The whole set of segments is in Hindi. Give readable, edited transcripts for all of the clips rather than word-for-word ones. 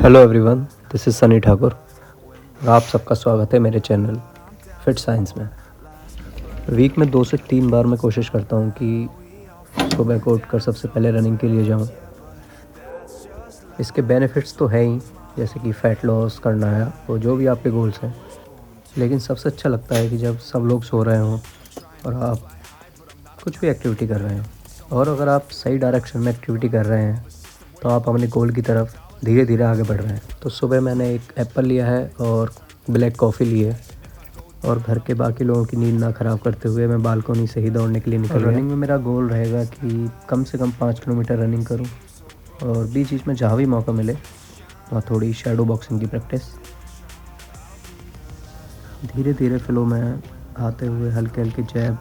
Hello everyone, this is Sunny Thakur और आप सबका स्वागत है मेरे चैनल फिट साइंस में। वीक में 2 से 3 बार मैं कोशिश करता हूँ कि सुबह को उठकर सबसे पहले रनिंग के लिए जाऊँ। इसके बेनिफिट्स तो है ही, जैसे कि फ़ैट लॉस करना है, वो जो भी आपके गोल्स हैं। लेकिन सबसे अच्छा लगता है कि जब सब लोग सो रहे हों और आप कुछ भी एक्टिविटी कर रहे हो, और अगर आप सही डायरेक्शन में एक्टिविटी कर रहे हैं तो आप अपने गोल की तरफ धीरे धीरे आगे बढ़ रहे हैं। तो सुबह मैंने एक एप्पल लिया है और ब्लैक कॉफ़ी ली है, और घर के बाकी लोगों की नींद ना ख़राब करते हुए मैं बालकोनी से ही दौड़ने के लिए निकल गया। रनिंग में मेरा गोल रहेगा कि कम से कम 5 किलोमीटर रनिंग करूं, और बीच बीच में जहाँ भी मौका मिले वहाँ थोड़ी शैडो बॉक्सिंग की प्रैक्टिस। धीरे धीरे फ्लो में आते हुए हल्के हल्के जैब,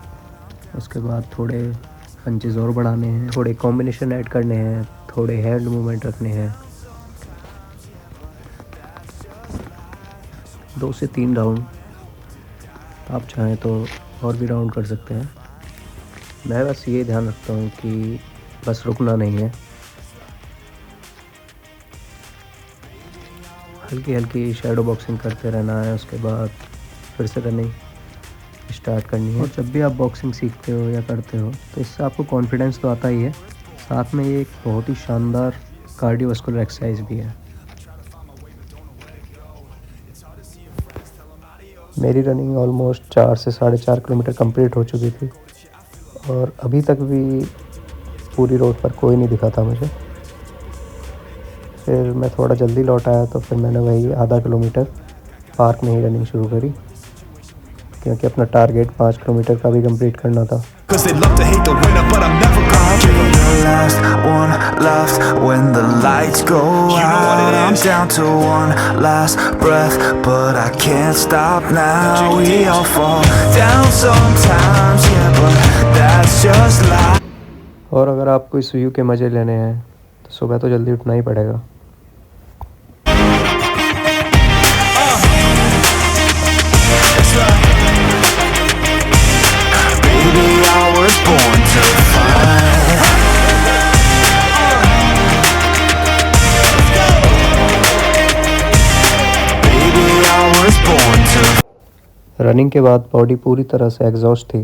उसके बाद थोड़े पंचेज़ और बढ़ाने हैं, थोड़े कॉम्बिनेशन ऐड करने हैं, थोड़े हैंड मूवमेंट रखने हैं। 2 से 3 राउंड, आप चाहें तो और भी राउंड कर सकते हैं। मैं बस ये ध्यान रखता हूँ कि बस रुकना नहीं है, हल्की हल्की शैडो बॉक्सिंग करते रहना है। उसके बाद फिर से रनिंग स्टार्ट करनी है। और जब भी आप बॉक्सिंग सीखते हो या करते हो तो इससे आपको कॉन्फिडेंस तो आता ही है, साथ में ये एक बहुत ही शानदार कार्डियोवास्कुलर एक्सरसाइज भी है। मेरी रनिंग ऑलमोस्ट 4 से 4.5 किलोमीटर कंप्लीट हो चुकी थी, और अभी तक भी पूरी रोड पर कोई नहीं दिखा था मुझे। फिर मैं थोड़ा जल्दी लौट आया, तो फिर मैंने वही आधा किलोमीटर पार्क में ही रनिंग शुरू करी, क्योंकि अपना टारगेट 5 किलोमीटर का भी कंप्लीट करना था। और अगर आपको इस व्यू के मज़े लेने हैं तो सुबह तो जल्दी उठना ही पड़ेगा। रनिंग के बाद बॉडी पूरी तरह से एग्जॉस्ट थी,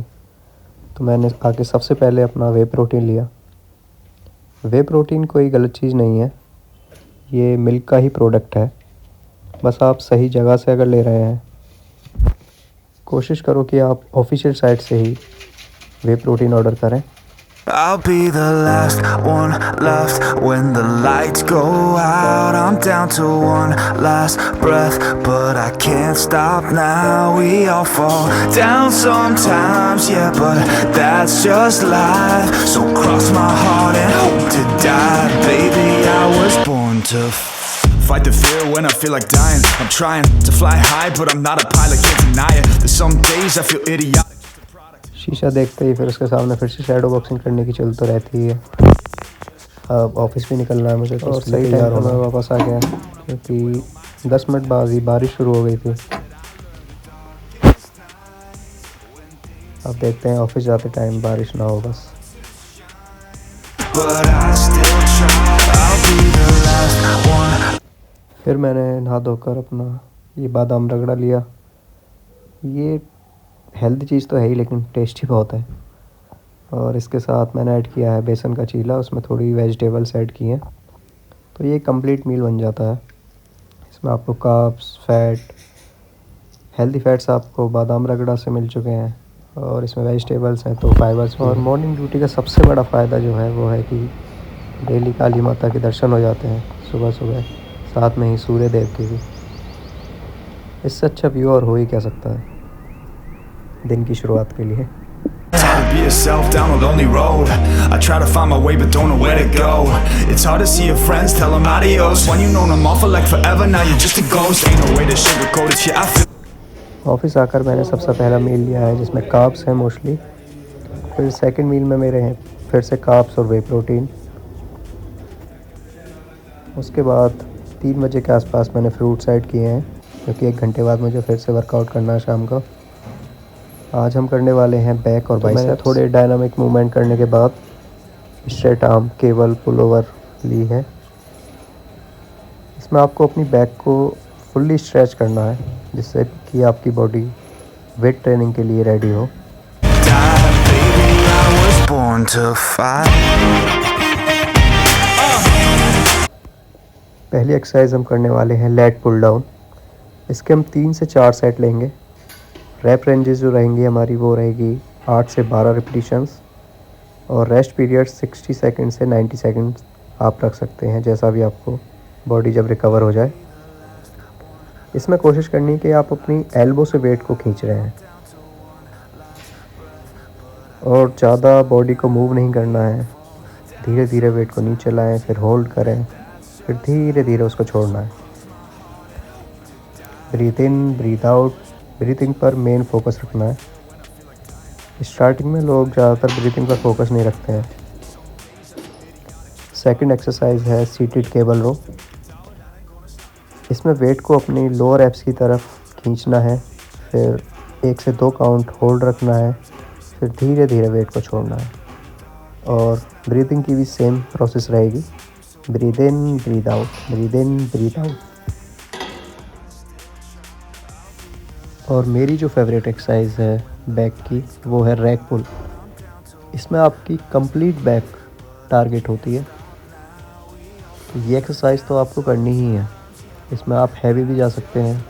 तो मैंने आके सबसे पहले अपना वे प्रोटीन लिया। वे प्रोटीन कोई गलत चीज़ नहीं है, ये मिल्क का ही प्रोडक्ट है। बस आप सही जगह से अगर ले रहे हैं, कोशिश करो कि आप ऑफिशियल साइट से ही वे प्रोटीन ऑर्डर करें। I'll be the last one left when the lights go out. I'm down to one last breath, but I can't stop now. We all fall down sometimes, yeah, but that's just life. So cross my heart and hope to die. Baby, I was born to fight the fear when I feel like dying. I'm trying to fly high, but I'm not a pilot, can't deny it. There's some days I feel idiotic. शीशा देखते ही फिर उसके सामने फिर से शैडो बॉक्सिंग करने की चल तो रहती है। अब ऑफिस भी निकलना है मुझे, तो सही टाइम पर मैं वापस आ गया, क्योंकि 10 मिनट बाद ही बारिश शुरू हो गई थी। अब देखते हैं ऑफिस जाते टाइम बारिश ना हो बस। फिर मैंने नहा धोकर अपना ये बादाम रगड़ा लिया। ये हेल्दी चीज़ तो है ही, लेकिन टेस्टी बहुत है। और इसके साथ मैंने ऐड किया है बेसन का चीला, उसमें थोड़ी वेजिटेबल्स ऐड की हैं, तो ये कंप्लीट मील बन जाता है। इसमें आपको कार्ब्स, फैट, हेल्दी फैट्स आपको बादाम रगड़ा से मिल चुके हैं, और इसमें वेजिटेबल्स हैं तो फाइबर्स। और मॉर्निंग ड्यूटी का सबसे बड़ा फ़ायदा जो है वो है कि डेली काली माता के दर्शन हो जाते हैं सुबह सुबह, साथ में ही सूर्य देव के भी। इससे अच्छा व्यू और हो ही क्या सकता है दिन की शुरुआत के लिए। Be yourself down a lonely road. I try to find my way but don't know where to go. It's hard to see your friends, tell them adios. When you know them all for like forever, now you're just a ghost. Ain't no way to sugarcoat it, yeah I feel. Office आकर मैंने सबसे पहला मील लिया है, जिसमें कार्ब्स हैं मोस्टली। फिर सेकंड मील में मेरे हैं फिर से कार्ब्स और वे प्रोटीन। उसके बाद 3 बजे के आसपास मैंने फ्रूट्स ऐड किए हैं, क्योंकि 1 घंटे बाद मुझे फिर से वर्कआउट करना है शाम को। आज हम करने वाले हैं बैक और बाइसेप्स। मैंने थोड़े डायनामिक मूवमेंट करने के बाद straight arm cable pullover ली है। इसमें आपको अपनी बैक को फुल्ली स्ट्रेच करना है जिससे कि आपकी बॉडी वेट ट्रेनिंग के लिए रेडी हो। पहली एक्सरसाइज हम करने वाले हैं लेट पुल डाउन। इसके हम 3 से 4 सेट लेंगे। रैप रेंजेस जो रहेंगी हमारी वो रहेगी 8 से 12 रिपीटिशंस और रेस्ट पीरियड 60 सेकंड से 90 सेकंड आप रख सकते हैं, जैसा भी आपको बॉडी जब रिकवर हो जाए। इसमें कोशिश करनी है कि आप अपनी एल्बो से वेट को खींच रहे हैं और ज़्यादा बॉडी को मूव नहीं करना है। धीरे धीरे वेट को नीचे लाएं, फिर होल्ड करें, फिर धीरे धीरे उसको छोड़ना है। ब्रीथ इन, ब्रीथ आउट, ब्रीथिंग पर मेन फोकस रखना है। स्टार्टिंग में लोग ज़्यादातर ब्रीथिंग पर फोकस नहीं रखते हैं। सेकंड एक्सरसाइज है सीटेड केबल रो। इसमें वेट को अपनी लोअर एब्स की तरफ खींचना है, फिर 1 से 2 काउंट होल्ड रखना है, फिर धीरे धीरे वेट को छोड़ना है। और ब्रीथिंग की भी सेम प्रोसेस रहेगी, ब्रीथ इन, ब्रीथ आउट, ब्रीथ इन, ब्रीथ आउट। और मेरी जो फेवरेट एक्सरसाइज है बैक की वो है रैक पुल। इसमें आपकी कंप्लीट बैक टारगेट होती है। तो ये एक्सरसाइज तो आपको करनी ही है। इसमें आप हैवी भी जा सकते हैं,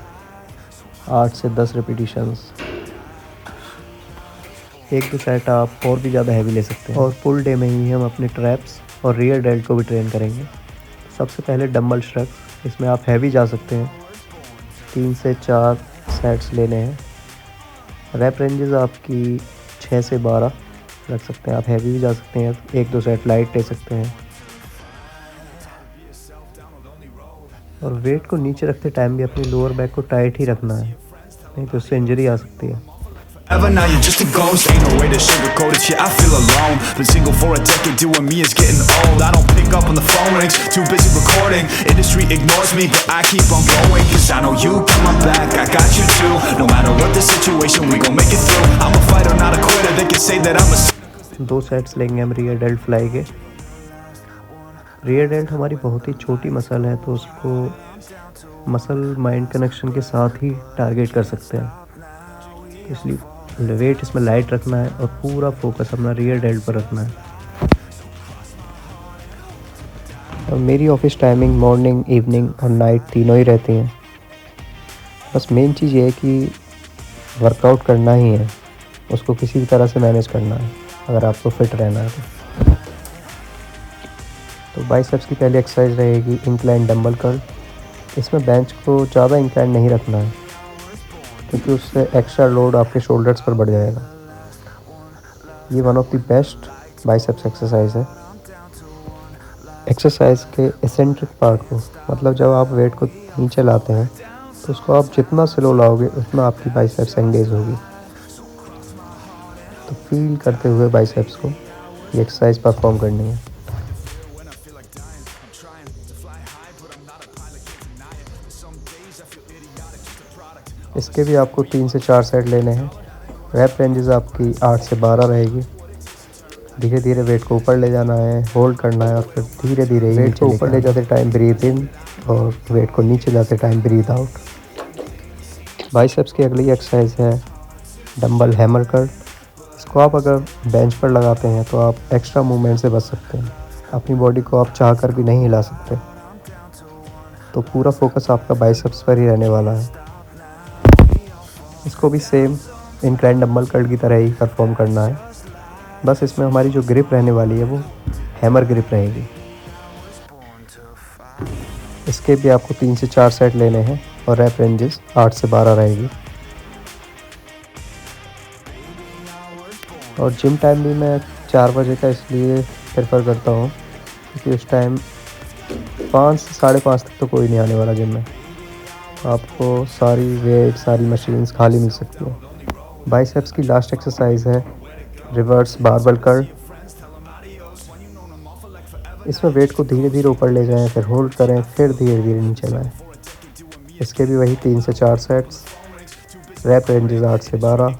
8 से 10 रिपीटिशंस। 1-2 सेट आप और भी ज़्यादा हैवी ले सकते हैं। और फुल डे में ही हम अपने ट्रैप्स और रियर डेल्ट को भी ट्रेन करेंगे। सबसे पहले डंबल श्रग्स। इसमें आप हैवी जा सकते हैं, 3 से 4 सेट्स लेने हैं। रैप रेंजेस आपकी 6 से 12 रख सकते हैं। आप हैवी भी जा सकते हैं, 1-2 सेट लाइट ले सकते हैं। और वेट को नीचे रखते टाइम भी अपनी लोअर बैक को टाइट ही रखना है, नहीं तो उससे इंजरी आ सकती है। Ever now you're just a ghost, ain't no way to sugarcoat it, yeah I feel alone. Been single for a decade, doing me is getting old. I don't pick up when the phone rings, too busy recording. Industry ignores me, but I keep on going. Cause I know you got my back, I got you too. No matter what the situation, we gon' make it through. I'm a fighter, not a quitter, they can say that I'm a 2 sets लेंगे हम रियर डेल्ट फ्लाई के। रियर डेल्ट हमारी बहुत ही छोटी मसल है, तो उसको मसल माइंड कनेक्शन के साथ ही टारगेट कर सकते हैं। इसलिए वेट इसमें लाइट रखना है और पूरा फोकस अपना रियर डेल्ट पर रखना है। और मेरी ऑफिस टाइमिंग मॉर्निंग, इवनिंग और नाइट तीनों ही रहती हैं। बस मेन चीज़ ये है कि वर्कआउट करना ही है, उसको किसी भी तरह से मैनेज करना है अगर आपको फिट रहना है तो बाइसेप्स की पहली एक्सरसाइज रहेगी इंक्लाइन डंबल कर्ल। इसमें बेंच को ज़्यादा इंक्लाइन नहीं रखना है क्योंकि उससे एक्स्ट्रा लोड आपके शोल्डर्स पर बढ़ जाएगा। ये one of the best biceps exercise है। एक्सरसाइज के एसेंट्रिक पार्ट को, मतलब जब आप वेट को नीचे लाते हैं तो उसको आप जितना स्लो लाओगे उतना आपकी बाइसेप्स एंगेज होगी। तो फील करते हुए बाइसेप्स को ये एक्सरसाइज परफॉर्म करनी है। इसके भी आपको 3 से 4 सेट लेने हैं। रैप रेंजेस आपकी 8 से 12 रहेगी। धीरे धीरे वेट को ऊपर ले जाना है, होल्ड करना है और फिर धीरे धीरे वेट को ऊपर ले जाते टाइम ब्रीथ इन और वेट को नीचे जाते टाइम ब्रीथ आउट। बाइसेप्स की अगली एक्सरसाइज है डंबल हैमर कर्ल। इसको आप अगर बेंच पर लगाते हैं तो आप एक्स्ट्रा मूवमेंट से बच सकते हैं। अपनी बॉडी को आप चाह कर भी नहीं हिला सकते, तो पूरा फोकस आपका बाइसेप्स पर ही रहने वाला है। इसको भी सेम इंक्लाइन डंबल कर्ल की तरह ही परफॉर्म करना है, बस इसमें हमारी जो ग्रिप रहने वाली है वो हैमर ग्रिप रहेगी। इसके भी आपको 3 से 4 सेट लेने हैं और रैप रेंजेस 8 से 12 रहेगी। और जिम टाइम भी मैं 4 बजे का इसलिए प्रेफर करता हूँ क्योंकि उस टाइम 5 से 5:30 तक तो कोई नहीं आने वाला जिम में। आपको सारी वेट, सारी मशीन्स खाली मिल सकती है। बाइसेप्स की लास्ट एक्सरसाइज है रिवर्स बारबेल कर्ल। इसमें वेट को धीरे धीरे ऊपर ले जाएं, फिर होल्ड करें, फिर धीरे धीरे नीचे लाएं। इसके भी वही 3 से 4 सेट्स। रैप रेंजेस 8 से 12।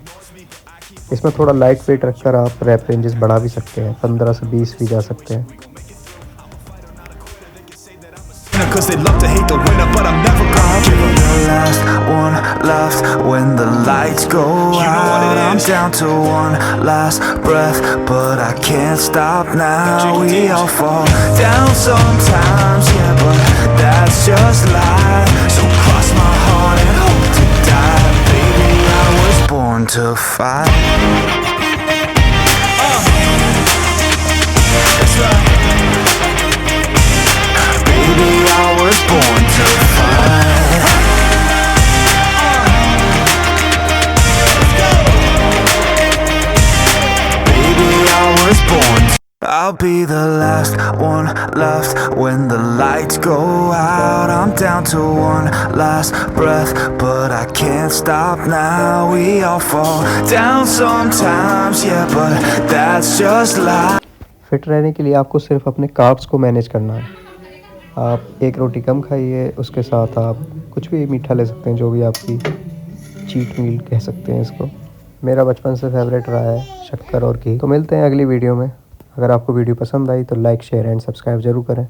इसमें थोड़ा लाइट वेट रखकर आप रैप रेंजेस बढ़ा भी सकते हैं, 15 से 20 भी जा सकते हैं। Cause they love to hate the winner, but I'm never gonna give up. The last one left when the lights go out. I'm down to one last breath, but I can't stop now. We all fall down sometimes, yeah, but that's just life. So cross my heart and hope to die. Baby, I was born to fight. That's right. Baby, I was born to fight. Baby, I was born to I'll be the last one left when the lights go out. I'm down to one last breath, but I can't stop now. We all fall down sometimes, yeah, but that's just life. Fit रहने के लिए आपको सिर्फ अपने कार्ब्स को मैनेज करना है। आप एक रोटी कम खाइए, उसके साथ आप कुछ भी मीठा ले सकते हैं, जो भी आपकी चीट मील कह सकते हैं इसको। मेरा बचपन से फेवरेट रहा है शक्कर और घी। तो मिलते हैं अगली वीडियो में। अगर आपको वीडियो पसंद आई तो लाइक, शेयर एंड सब्सक्राइब ज़रूर करें।